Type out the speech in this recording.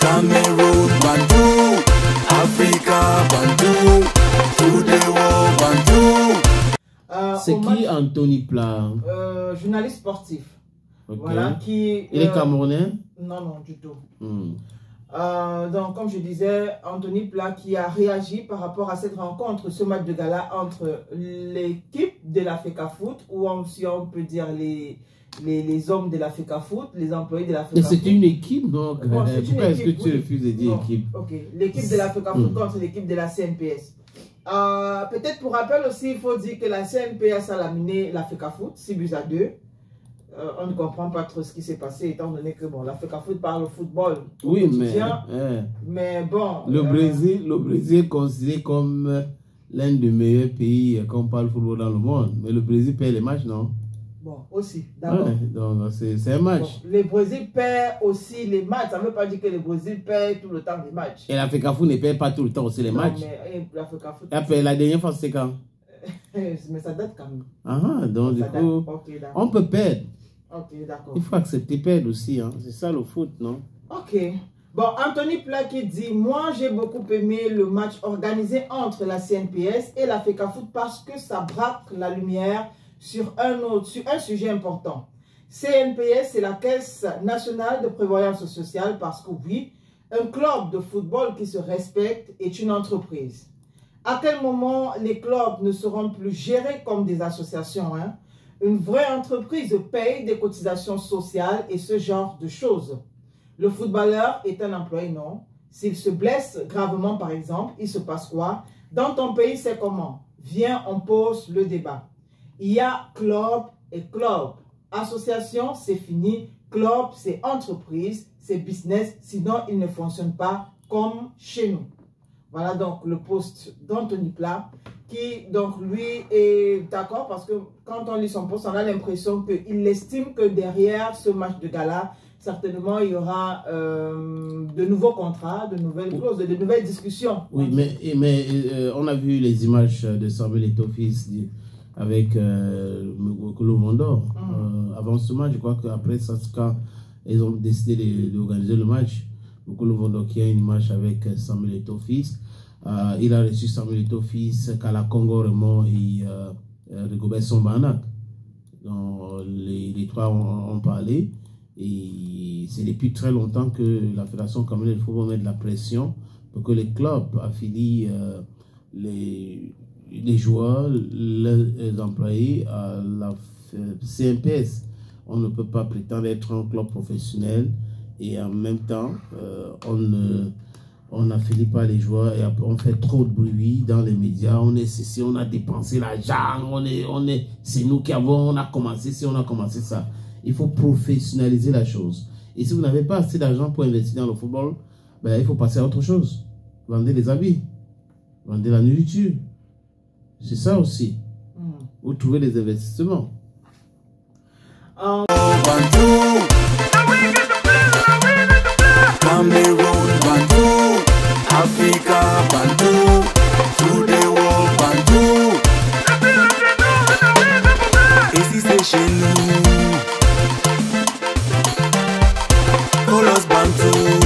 Cameroun, Bantou, Africa, Bantou, tout the world, Bantou. C'est qui Anthony Pla? Journaliste sportif. Okay. Voilà, qui... Il est camerounais? Non, non, du tout. Donc, comme je disais, Anthony Pla qui a réagi par rapport à cette rencontre, ce match de gala entre l'équipe de la FECAFOOT, ou si on peut dire les hommes de la FECAFOOT, les employés de la FECAFOOT. C'est une équipe, donc bon, pourquoi est-ce que tu refuses de dire équipe? Ok, l'équipe de la FECAFOOT contre l'équipe de la CNPS. Peut-être pour rappel aussi, il faut dire que la CNPS a laminé la FECAFOOT, 6-2. On ne comprend pas trop ce qui s'est passé, étant donné que bon, la FECAFOOT parle au football. Oui, mais bon. Le Brésil est considéré comme l'un des meilleurs pays quand on parle football dans le monde. Mais le Brésil perd les matchs, non? Bon, aussi, d'accord. Ouais, donc c'est un match. Bon, le Brésil perd aussi les matchs. Ça ne veut pas dire que le Brésil perd tout le temps les matchs. Et la FECAFOOT ne perd pas tout le temps aussi les matchs. Mais la FECAFOOT. La dernière fois, c'était quand? Mais ça date quand même. Ah, donc du coup, okay, on peut perdre. Ok, d'accord. Il faut accepter perdre aussi, hein. C'est ça le foot, non? Ok. Bon, Anthony Pla qui dit, moi j'ai beaucoup aimé le match organisé entre la CNPS et la FECAFOOT parce que ça braque la lumière sur un sujet important. CNPS, c'est la Caisse nationale de prévoyance sociale parce que oui, un club de football qui se respecte est une entreprise. À quel moment les clubs ne seront plus gérés comme des associations, hein? Une vraie entreprise paye des cotisations sociales et ce genre de choses. Le footballeur est un employé, non? S'il se blesse gravement, par exemple, il se passe quoi? Dans ton pays, c'est comment? Viens, on pose le débat. Il y a club et club. Association, c'est fini. Club, c'est entreprise, c'est business. Sinon, il ne fonctionne pas comme chez nous. Voilà donc le post d'Anthony Pla qui, donc, lui est d'accord parce que quand on lit son post, on a l'impression qu'il estime que derrière ce match de gala, certainement, il y aura de nouveaux contrats, de nouvelles clauses, de nouvelles discussions. Oui, mais on a vu les images de Samuel Eto'o-Fils avec Mokolo Vondor. Avant ce match, je crois qu'après ça, quand ils ont décidé d'organiser le match, Mokolo Vondor qui a une image avec Samuel Eto'o-Fils. Il a reçu Samuel Eto'o-Fils, Kala Congo Raymond et Rigobert Song-Banac. Les trois ont parlé. Et c'est depuis très longtemps que la Fédération camerounaise de football met de la pression pour que les clubs affilient les joueurs, les employés à la CNPS. On ne peut pas prétendre être un club professionnel et en même temps, on n'affilie pas les joueurs et on fait trop de bruit dans les médias. On est ceci, on a dépensé l'argent, c'est nous qui avons, on a commencé ci, on a commencé ça. Il faut professionnaliser la chose. Et si vous n'avez pas assez d'argent pour investir dans le football, ben, il faut passer à autre chose. Vendez les habits, vendez la nourriture. C'est ça aussi. Vous trouvez des investissements. Cameroun, Bantou, Africa, Bantou, tout the world, Bantou. Ici c'est chez nous. Call us Bantou.